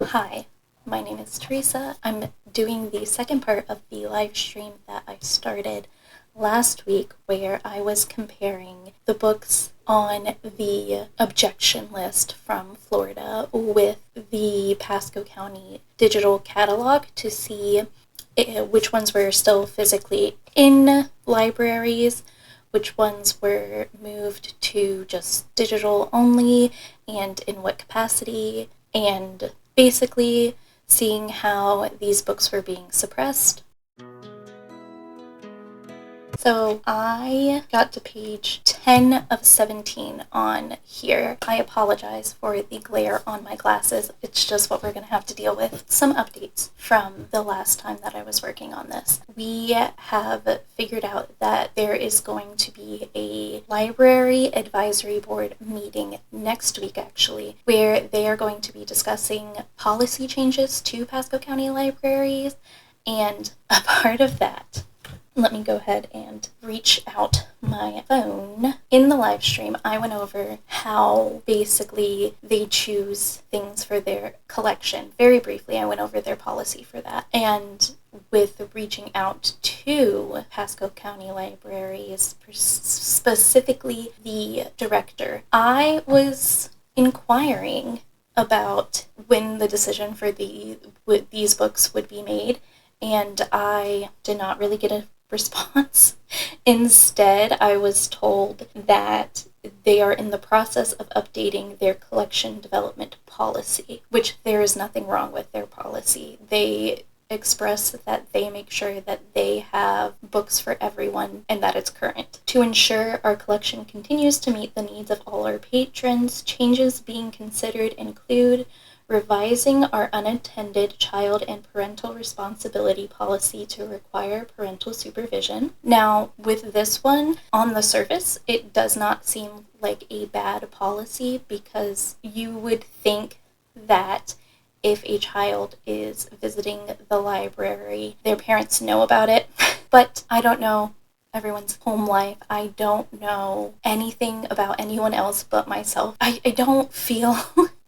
Hi, my name is Teresa. I'm doing the second part of the live stream that I started last week where I was comparing the books on the objection list from Florida with the Pasco County digital catalog to see which ones were still physically in libraries, which ones were moved to just digital only, and in what capacity, and basically seeing how these books were being suppressed. So I got to page 10 of 17 on here. I apologize for the glare on my glasses. It's just what we're going to have to deal with. Some updates from the last time that I was working on this. We have figured out that there is going to be a library advisory board meeting next week, actually, where they are going to be discussing policy changes to Pasco County libraries. And a part of that, let me go ahead and reach out my phone. In the live stream, I went over how basically they choose things for their collection. Very briefly, I went over their policy for that. And with reaching out to Pasco County libraries, specifically the director, I was inquiring about when the decision for these books would be made, and I did not really get a response. Instead, I was told that they are in the process of updating their collection development policy, which there is nothing wrong with their policy. They express that they make sure that they have books for everyone and that it's current. To ensure our collection continues to meet the needs of all our patrons, changes being considered include revising our unattended child and parental responsibility policy to require parental supervision. Now, with this one, on the surface, it does not seem like a bad policy because you would think that if a child is visiting the library, their parents know about it. But I don't know everyone's home life. I don't know anything about anyone else but myself. I don't feel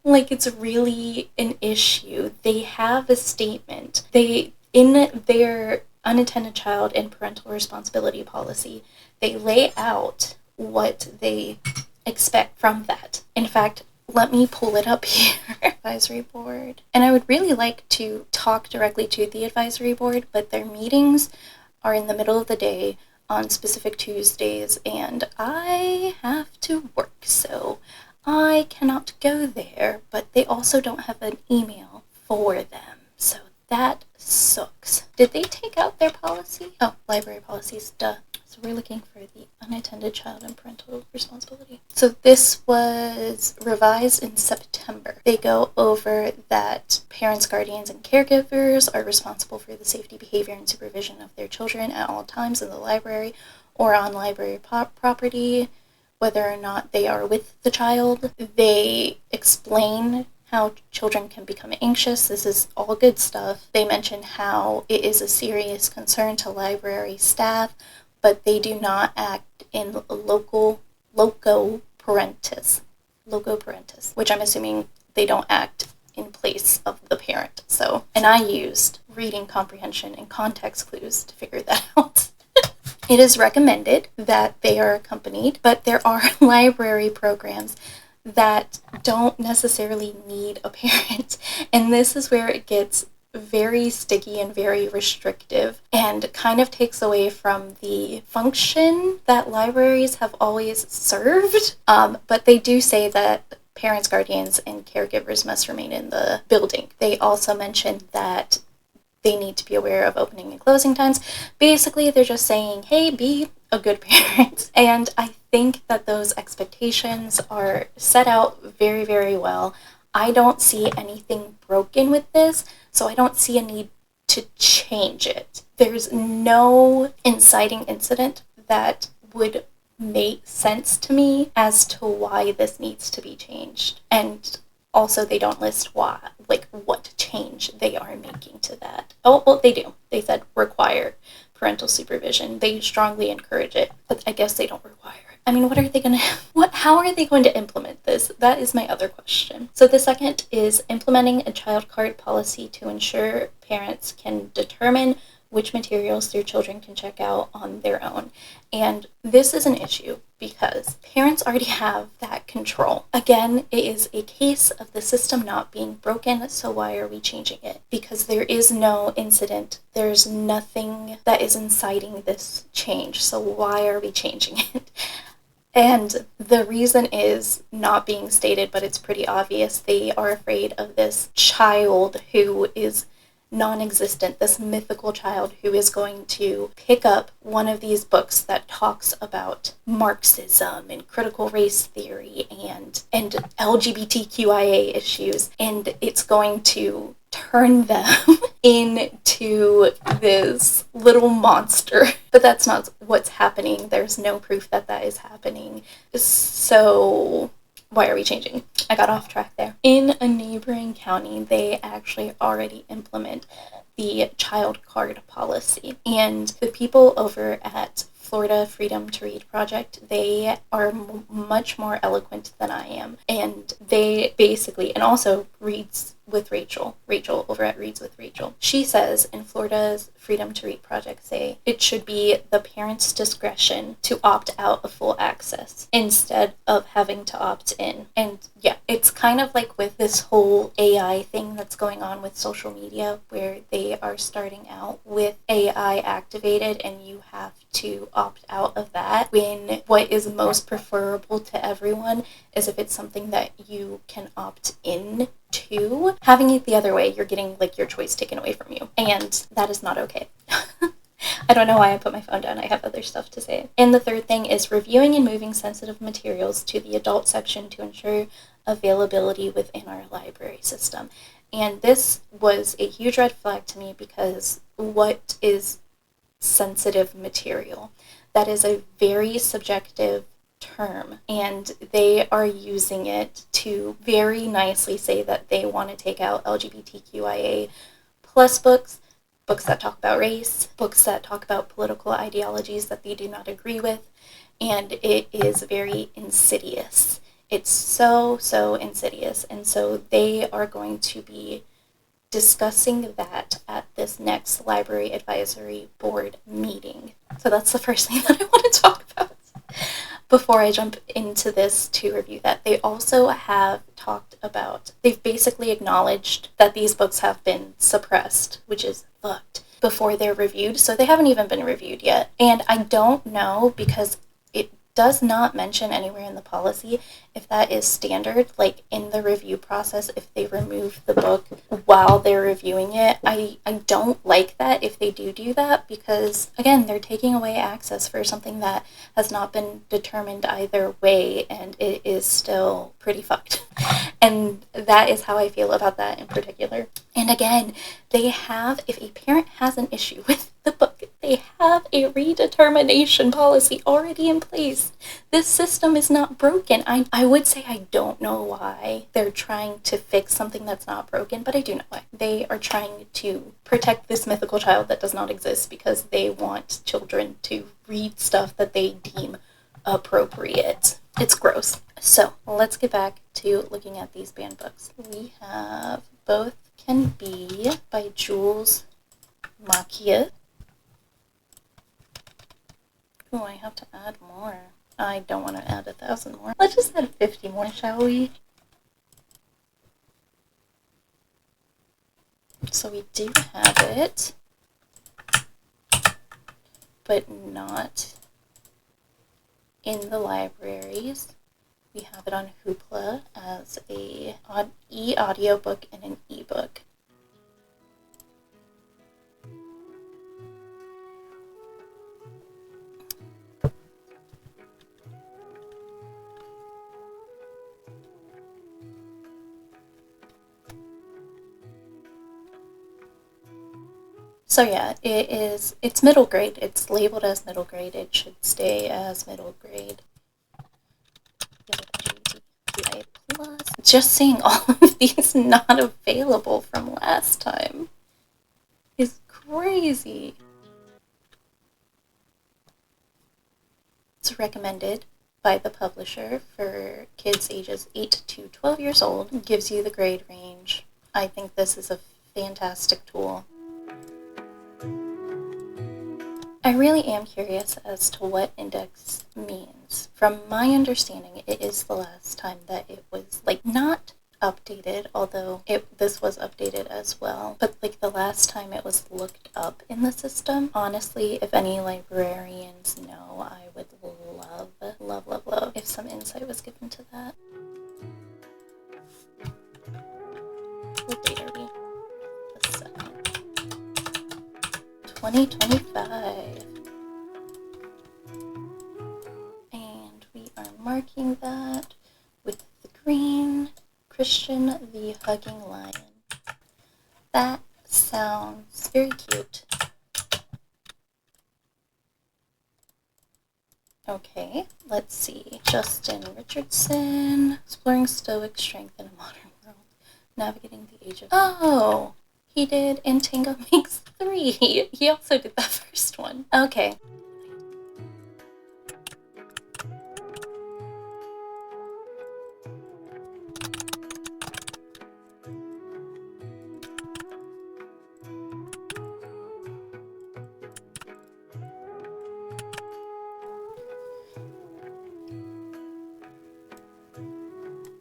like it's really an issue. They have a statement. In their unattended child and parental responsibility policy, they lay out what they expect from that. In fact, let me pull it up here. Advisory board. And I would really like to talk directly to the advisory board, but their meetings are in the middle of the day on specific Tuesdays, and I have to work, so I cannot go there, but they also don't have an email for them, so that sucks. Did they take out their policy? Oh, library policies, duh. So we're looking for the unattended child and parental responsibility. So this was revised in September. They go over that parents, guardians, and caregivers are responsible for the safety, behavior, and supervision of their children at all times in the library or on library property, whether or not they are with the child. They explain how children can become anxious. This is all good stuff. They mention how it is a serious concern to library staff, but they do not act in loco parentis, which I'm assuming they don't act in place of the parent. So, and I used reading comprehension and context clues to figure that out. It is recommended that they are accompanied, but there are library programs that don't necessarily need a parent. And this is where it gets very sticky and very restrictive and kind of takes away from the function that libraries have always served. But they do say that parents, guardians, and caregivers must remain in the building. They also mention that they need to be aware of opening and closing times. Basically, they're just saying, hey, be a good parent. And I think that those expectations are set out very, very well. I don't see anything broken with this, so I don't see a need to change it. There's no inciting incident that would make sense to me as to why this needs to be changed. And also, they don't list why, like what change they are making to that. Oh, well, they do. They said require parental supervision. They strongly encourage it, but I guess they don't require it. I mean, how are they going to implement this? That is my other question. So the second is implementing a child card policy to ensure parents can determine which materials their children can check out on their own. And this is an issue because parents already have that control. Again, it is a case of the system not being broken, so why are we changing it? Because there is no incident, there's nothing that is inciting this change, so why are we changing it? And the reason is not being stated, but it's pretty obvious. They are afraid of this child who is non-existent, this mythical child who is going to pick up one of these books that talks about Marxism and critical race theory and LGBTQIA issues, and it's going to turn them into this little monster. But that's not what's happening. There's no proof that that is happening. So why are we changing? I got off track there. In a neighboring county, they actually already implement the child card policy. And the people over at Florida Freedom to Read Project, they are much more eloquent than I am. And they basically, and also Reads with Rachel over at Reads with Rachel. She says in Florida's Freedom to Read Project, say it should be the parent's discretion to opt out of full access instead of having to opt in. And yeah, it's kind of like with this whole AI thing that's going on with social media, where they are starting out with AI activated and you have to opt out of that, when what is most preferable to everyone is if it's something that you can opt in to. Having it the other way, you're getting like your choice taken away from you, and that is not okay. I don't know why I put my phone down. I have other stuff to say. And the third thing is reviewing and moving sensitive materials to the adult section to ensure availability within our library system. And this was a huge red flag to me, because what is sensitive material? That is a very subjective term, and they are using it to very nicely say that they want to take out LGBTQIA plus books that talk about race, books that talk about political ideologies that they do not agree with, and it is very insidious. It's so insidious, and so they are going to be discussing that at this next library advisory board meeting. So that's the first thing that I want to talk about before I jump into this to review that. They also have talked about, they've basically acknowledged that these books have been suppressed, which is fucked, before they're reviewed. So they haven't even been reviewed yet. And I don't know, because it does not mention anywhere in the policy if that is standard, like in the review process, if they remove the book while they're reviewing it. I don't like that if they do that, because again, they're taking away access for something that has not been determined either way, and it is still pretty fucked. And that is how I feel about that in particular. And again, they have, if a parent has an issue with the book, they have a redetermination policy already in place. This system is not broken. I would say I don't know why they're trying to fix something that's not broken, but I do know why. They are trying to protect this mythical child that does not exist, because they want children to read stuff that they deem appropriate. It's gross. So let's get back to looking at these banned books. We have Both Can Be by Jules Macchia. Oh, I have to add more. I don't want to add 1,000 more. Let's just add 50 more, shall we? So we do have it, but not in the libraries. We have it on Hoopla as a e-audiobook and an e-book. So yeah, it's middle grade. It's labeled as middle grade. It should stay as middle grade. Just seeing all of these not available from last time is crazy. It's recommended. by the publisher for kids ages 8 to 12 years old. It gives you the grade range. I think this is a fantastic tool. I really am curious as to what index means. From my understanding, it is the last time that it was, like, not updated, although this was updated as well, but like the last time it was looked up in the system. Honestly, if any librarians know, I would love if some insight was given to that. What date are we? The 2nd. 2025. And we are marking that with the green. Christian the Hugging Lion. That sounds very cute. Okay, let's see. Justin Richardson, Exploring Stoic Strength in a Modern World, Navigating the Age of... Oh, he did And Tango Makes 3. He also did that first one. Okay.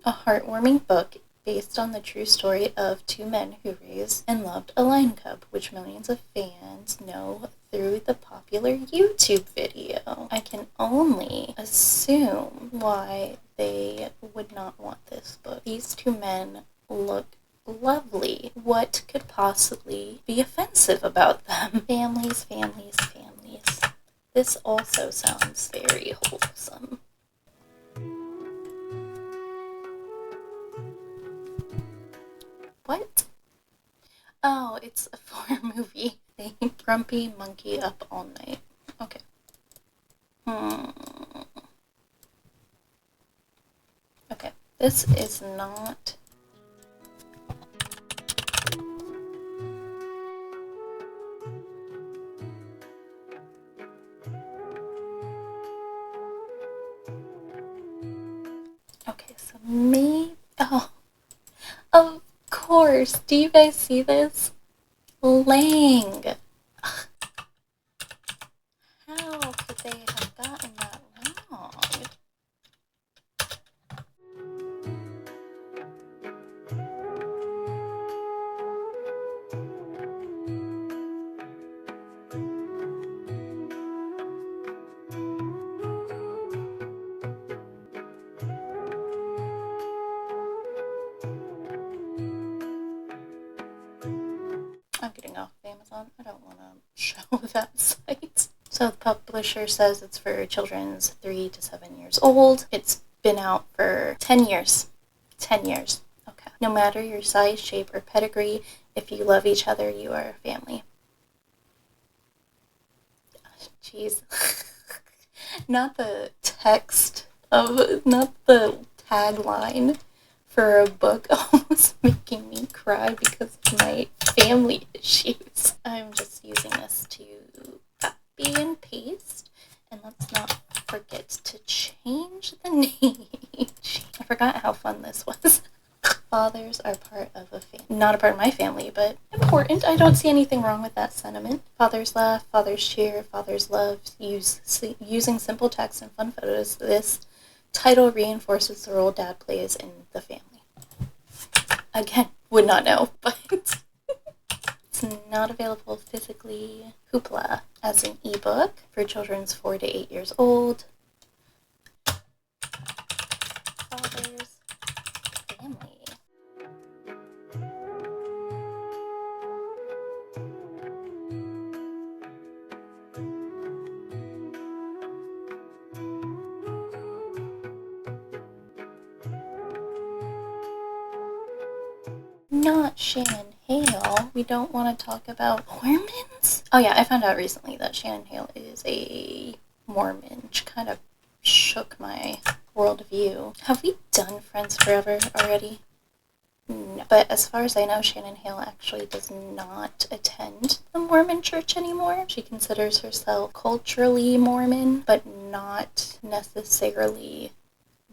A heartwarming book based on the true story of two men who raised and loved a lion cub, which millions of fans know through the popular YouTube video. I can only assume why they would not want this book. These two men look lovely. What could possibly be offensive about them? Families. This also sounds very wholesome. What? Oh, it's for a movie thing. Grumpy Monkey Up All Night. Okay. Okay, this is not... Okay, so maybe... Oh, of course. Do you guys see this? Lang. Ugh. How could they have gotten that wrong? I'm getting off of Amazon. I don't want to show that site. So the publisher says it's for children's 3 to 7 years old. It's been out for 10 years. 10 years. Okay. No matter your size, shape, or pedigree, if you love each other, you are a family. Jeez. Not the text of, not the tagline for a book almost making me cry because of my family issues. I'm just using this to copy and paste, and let's not forget to change the name. I forgot how fun this was. Fathers are part of a family. Not a part of my family, but important. I don't see anything wrong with that sentiment. Fathers laugh, fathers cheer, fathers love. Using simple text and fun photos, this title reinforces the role dad plays in the family. Again, would not know, but it's not available physically. Hoopla as an ebook for children's 4 to 8 years old. Fathers, family. Not Shannon Hale. We don't want to talk about Mormons? Oh yeah, I found out recently that Shannon Hale is a Mormon, which kind of shook my worldview. Have we done Friends Forever already? No. But as far as I know, Shannon Hale actually does not attend the Mormon church anymore. She considers herself culturally Mormon, but not necessarily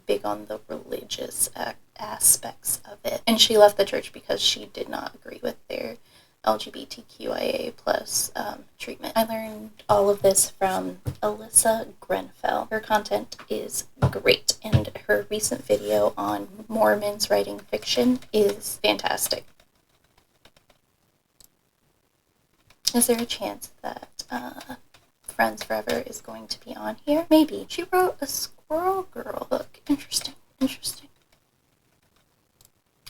big on the religious aspects of it. And she left the church because she did not agree with their LGBTQIA plus treatment. I learned all of this from Alyssa Grenfell. Her content is great, and her recent video on Mormons writing fiction is fantastic. Is there a chance that Friends Forever is going to be on here? Maybe. She wrote a Squirrel Girl book. Interesting.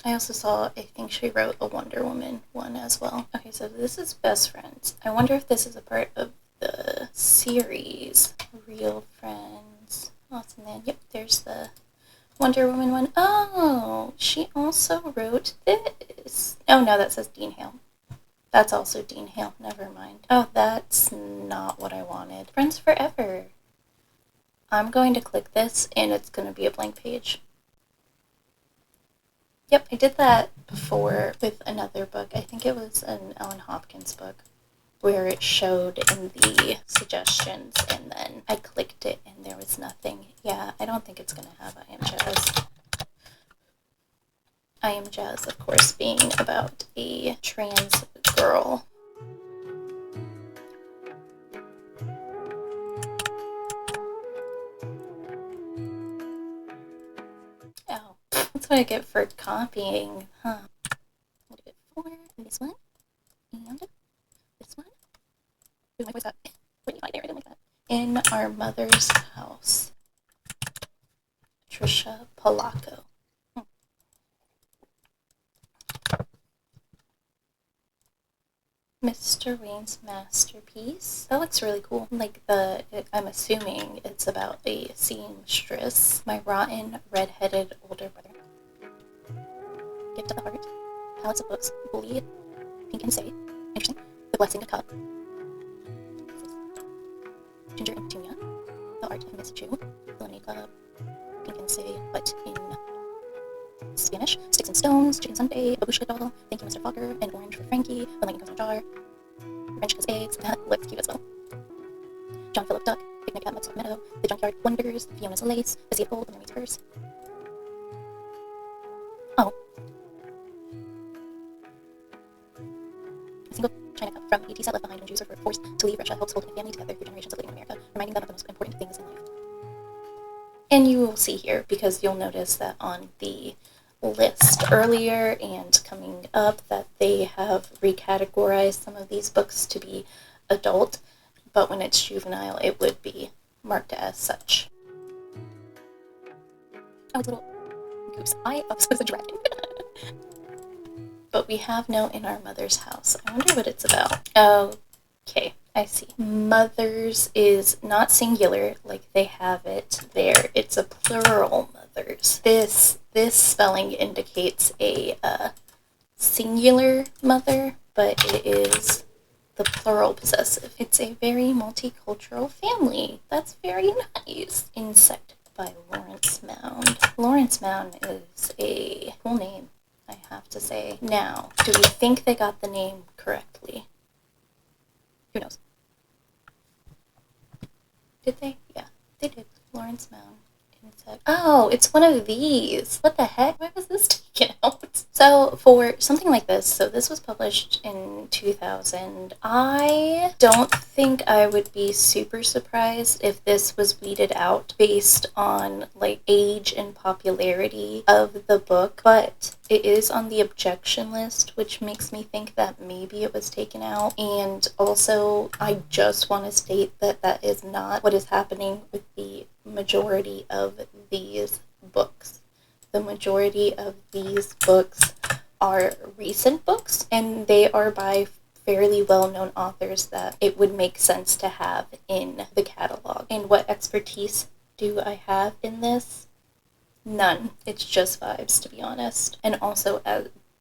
I also saw, I think she wrote a Wonder Woman one as well. Okay, so this is Best Friends. I wonder if this is a part of the series. Real Friends. Awesome, man. Yep, there's the Wonder Woman one. Oh, she also wrote this. Oh, no, that says Dean Hale. That's also Dean Hale. Never mind. Oh, that's not what I wanted. Friends Forever. I'm going to click this, and it's going to be a blank page. Yep, I did that before with another book. I think it was an Ellen Hopkins book where it showed in the suggestions, and then I clicked it and there was nothing. Yeah, I don't think it's going to have I Am Jazz. I Am Jazz, of course, being about a trans girl. Oh, that's what I get for copying, huh? We'll do it for this one, and this one. Ooh, my voice got really high there, I didn't like that. In Our Mother's House. Trisha Polacco. Mr. Wayne's Masterpiece. That looks really cool. I'm assuming it's about a seamstress. My Rotten Red-Headed Older Brother. Gift of the Heart. Palettes of Books. Bully. Pink and Say. Interesting. The Blessing of Cup. Ginger and Petunia. The Art of Miss Chu. The Lemonade Club. Pink and Say, but in Spanish. Sticks and Stones, Chicken Sunday, Babushka Doll, Thank You Mr. Fokker, An Orange for Frankie, The Lightning Comes in a Jar, French Kiss Eggs, that looks cute as well. John Philip Duck, Picnic at Mudstone Meadow, The Junkyard Wonders, Fiona's Lace, The Sea of Gold, The Mermaid's Purse. Oh. A single china cup from a tea set left behind when Jews were forced to leave Russia helps hold a family together through generations of living in America, reminding them of the most important things in life. And you will see here, because you'll notice that on the list earlier and coming up that they have recategorized some of these books to be adult, but when it's juvenile, it would be marked as such. Oh, it's a little goose. I thought this was a dragon. But we have no In Our Mother's House. I wonder what it's about. Okay, I see. Mothers is not singular like they have it there. It's a plural mothers. This spelling indicates a singular mother, but it is the plural possessive. It's a very multicultural family. That's very nice. Insect by Lawrence Mound. Lawrence Mound is a cool name, I have to say. Now, do we think they got the name correctly? Who knows? Did they? Yeah, they did. Lawrence Mound. Insect. Oh, it's one of these. What the heck? Why was this taken out? So for something like this, so this was published in 2000. I don't think I would be super surprised if this was weeded out based on like age and popularity of the book, but it is on the objection list, which makes me think that maybe it was taken out. And also, I just want to state that that is not what is happening with the majority of these books. The majority of these books are recent books, and they are by fairly well-known authors that it would make sense to have in the catalog. And what expertise do I have in this? None. It's just vibes, to be honest. And also,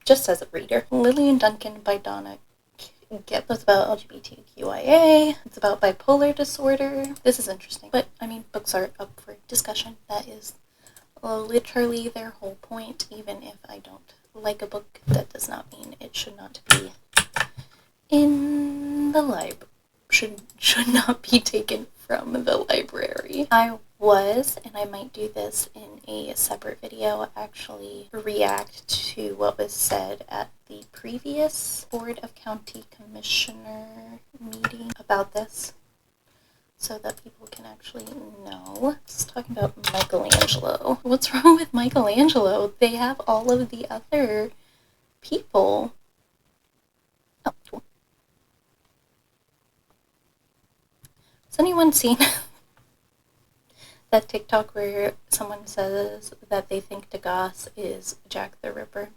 just as a reader. Lillian Duncan by Donna Get was about LGBTQIA. It's about bipolar disorder. This is interesting. But, I mean, books are up for discussion. That is literally their whole point, even if I don't like a book, that does not mean it should not be in the library. Should not be taken from the library. I was, and I might do this in a separate video, actually react to what was said at the previous Board of County Commissioner meeting about this, so that people can actually know. Let's talk about Michelangelo. What's wrong with Michelangelo? They have all of the other people. Oh, cool. Has anyone seen that TikTok where someone says that they think Degas is Jack the Ripper?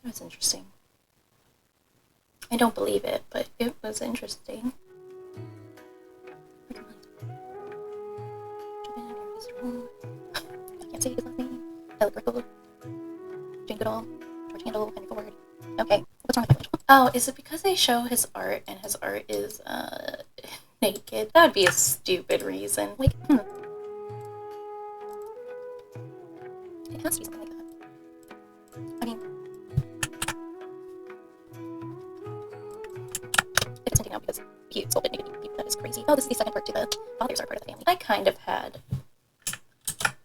That was interesting. I don't believe it, but it was interesting. I can't say his last name. Elrico. Drink it all. Torch handle. And forward. Okay. What's wrong with my Oh, is it because they show his art and his art is naked? That would be a stupid reason. Like, It has to be something like that. I mean, if it's something out because he sold it naked to people, that is crazy. Oh, this is the second part to the fathers are part of the family. I kind of had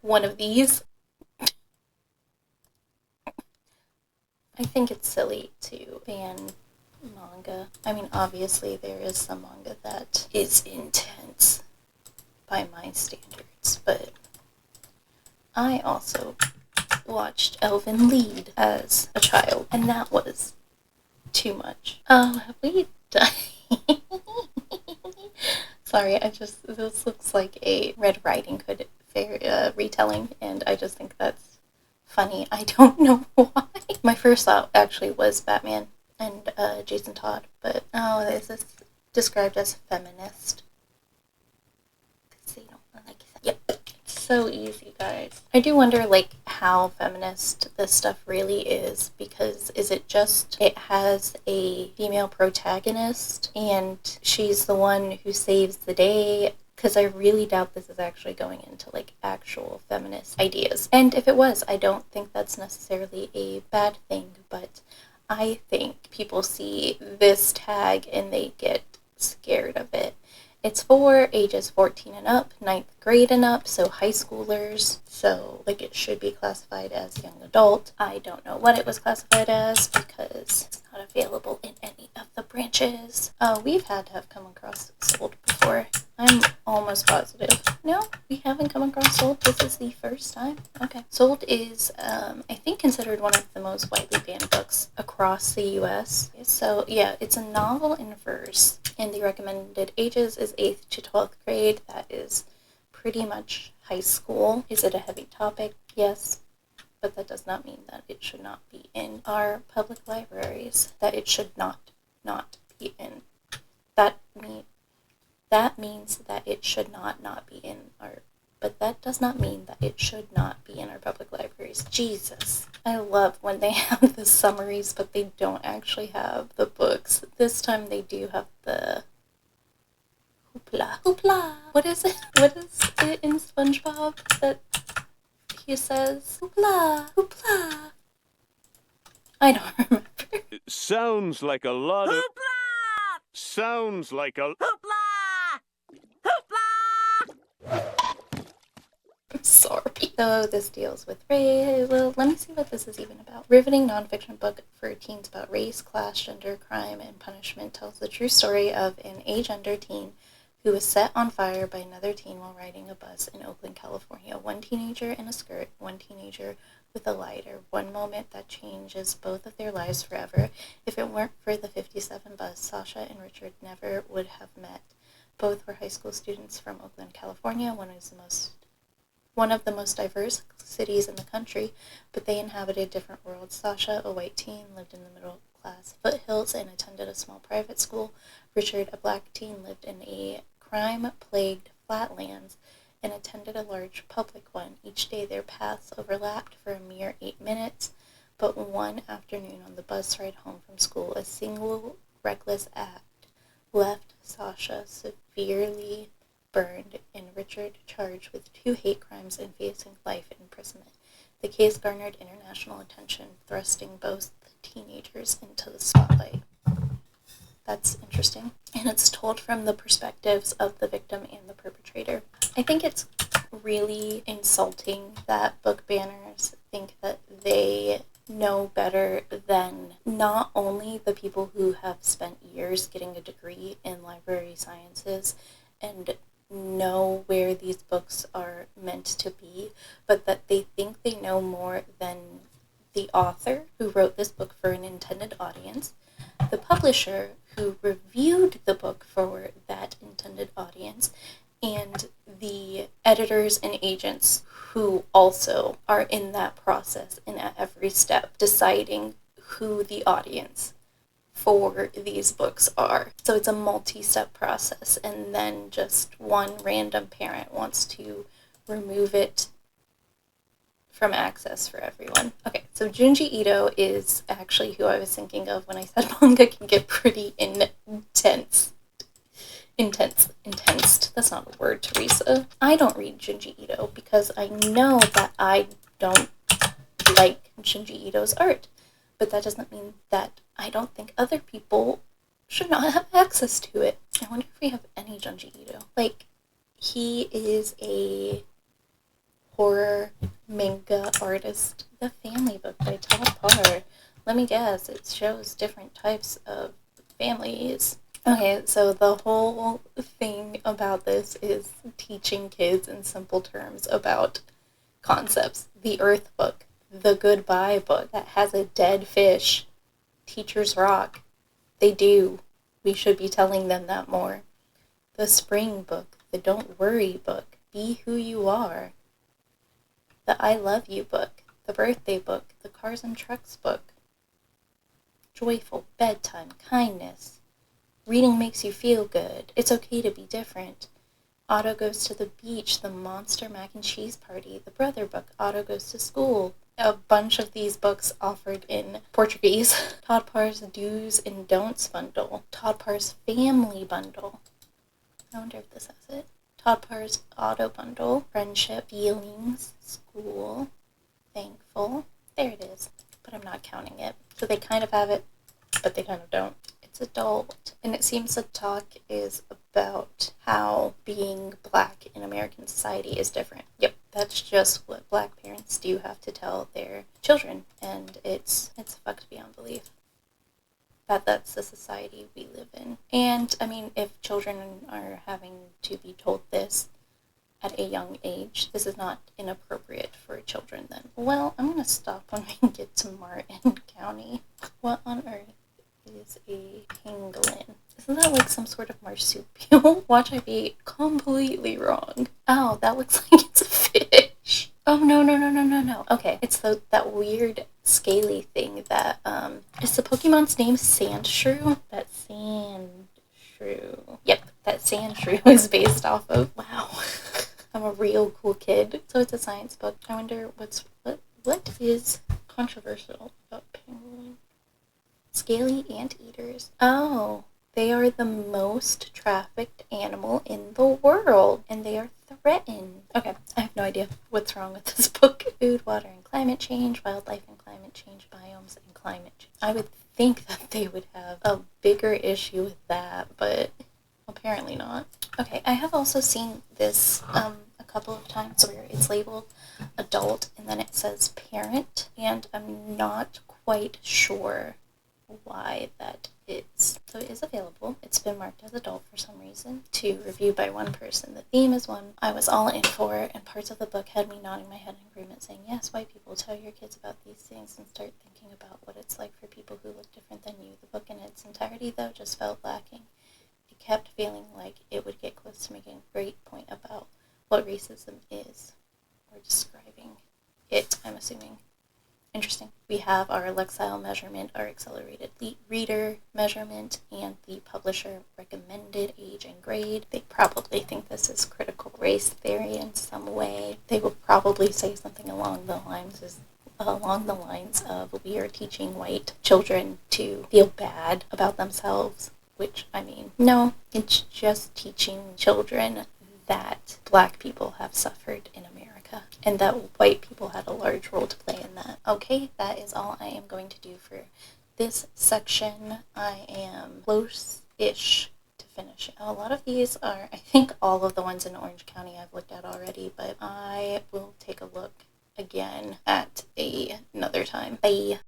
one of these. I think it's silly to ban manga. I mean, obviously there is some manga that is intense by my standards, but I also watched Elven Lied as a child, and that was too much. Oh, have we done... Sorry, this looks like a Red Riding Hood retelling, and I just think that's funny. I don't know why. My first thought actually was Batman and Jason Todd, but is this described as feminist? Because they don't like that. Yep. It's so easy, guys. I do wonder, like, how feminist this stuff really is, because is it just it has a female protagonist and she's the one who saves the day? Because I really doubt this is actually going into, like, actual feminist ideas. And if it was, I don't think that's necessarily a bad thing, but I think people see this tag and they get scared of it. It's for ages 14 and up, 9th grade and up, so high schoolers. So, like, it should be classified as young adult. I don't know what it was classified as because it's not available in any of the branches. We've had to have come across Sold before. I'm almost positive. No, we haven't come across Sold. This is the first time. Okay. Sold is, I think, considered one of the most widely banned books across the U.S. So, yeah, it's a novel in verse, and the recommended ages is 8th to 12th grade. That is pretty much high school. Is it a heavy topic? Yes. But that does not mean that it should not be in our public libraries. That it should not be in. That means that it should not be in our, but that does not mean that it should not be in our public libraries. Jesus. I love when they have the summaries, but they don't actually have the books. This time they do have the hoopla. Hoopla! What is it? What is it in SpongeBob that he says? Hoopla! Hoopla! I don't remember. It sounds like a lot of... Hoopla! Sounds like a... Hoopla! I'm sorry. So this deals with race. Well, let me see what this is even about. Riveting nonfiction book for teens about race, class, gender, crime, and punishment tells the true story of an agender teen who was set on fire by another teen while riding a bus in Oakland, California. One teenager in a skirt, one teenager with a lighter. One moment that changes both of their lives forever. If it weren't for the 57 bus, Sasha and Richard never would have met. Both were high school students from Oakland, California, one of the most diverse cities in the country, but they inhabited different worlds. Sasha, a white teen, lived in the middle-class foothills and attended a small private school. Richard, a black teen, lived in a crime-plagued flatlands and attended a large public one. Each day their paths overlapped for a mere 8 minutes, but one afternoon on the bus ride home from school, a single reckless act left Sasha severely burned and Richard charged with 2 hate crimes and facing life imprisonment. The case garnered international attention, thrusting both teenagers into the spotlight. That's interesting. And it's told from the perspectives of the victim and the perpetrator. I think it's really insulting that book banners think that they know better than not only the people who have spent years getting a degree in library sciences and know where these books are meant to be, but that they think they know more than the author who wrote this book for an intended audience, the publisher who reviewed the book for that intended audience, and the editors and agents who also are in that process and at every step deciding who the audience for these books are. So it's a multi-step process, and then just one random parent wants to remove it from access for everyone. Okay, so Junji Ito is actually who I was thinking of when I said manga can get pretty intense. That's not a word, Teresa. I don't read Junji Ito because I know that I don't like Junji Ito's art. But that doesn't mean that I don't think other people should not have access to it. I wonder if we have any Junji Ito. Like, he is a horror manga artist. The Family Book by Todd Parr. Let me guess, it shows different types of families. Okay, so the whole thing about this is teaching kids in simple terms about concepts. The Earth Book, the Goodbye Book that has a dead fish. Teachers rock. They do. We should be telling them that more. The Spring Book, the Don't Worry Book, Be Who You Are. The I Love You Book, the Birthday Book, the Cars and Trucks Book. Joyful Bedtime, Kindness. Reading makes you feel good. It's okay to be different. Otto Goes to the Beach, the Monster Mac and Cheese Party, the Brother Book, Otto Goes to School. A bunch of these books offered in Portuguese. Todd Parr's Do's and Don'ts Bundle. Todd Parr's Family Bundle. I wonder if this has it. Todd Parr's Auto Bundle. Friendship, Feelings, School, Thankful. There it is. But I'm not counting it. So they kind of have it, but they kind of don't. It's adult. And it seems the talk is about how being black in American society is different. Yep, that's just what black parents do have to tell their children. And it's fucked beyond belief that that's the society we live in. And, I mean, if children are having to be told this at a young age, this is not inappropriate for children then. Well, I'm going to stop when we get to Martin County. What on earth is a pangolin? Isn't that like some sort of marsupial? Watch I be completely wrong. Oh, that looks like it's a fish. Oh, no. Okay, it's that weird scaly thing that, is the Pokemon's name Sandshrew? That Sandshrew. Yep, that Sandshrew is based off of. Wow. I'm a real cool kid. So it's a science book. I wonder what is controversial about penguin? Scaly anteaters. Oh, they are the most trafficked animal in the world, and they are threatened. Okay, I have no idea what's wrong with this book. Food, water, and climate change, wildlife and climate change, biomes and climate change. I would think that they would have a bigger issue with that, but apparently not. Okay, I have also seen this a couple of times where it's labeled adult and then it says parent, and I'm not quite sure why that is. So it is available. It's been marked as adult for some reason. To review by one person. The theme is one I was all in for, and parts of the book had me nodding my head in agreement, saying, yes, white people, tell your kids about these things and start thinking about what it's like for people who look different than you. The book in its entirety, though, just felt lacking. It kept feeling like it would get close to making a great point about what racism is, or describing it, I'm assuming. Interesting. We have our Lexile measurement, our accelerated reader measurement, and the publisher recommended age and grade. They probably think this is critical race theory in some way. They will probably say something along the lines of we are teaching white children to feel bad about themselves, which, I mean, no, it's just teaching children that black people have suffered in America. America, and that white people had a large role to play in that. Okay, that is all I am going to do for this section. I am close-ish to finish. A lot of these are, I think all of the ones in Orange County I've looked at already, but I will take a look again at another time. Bye.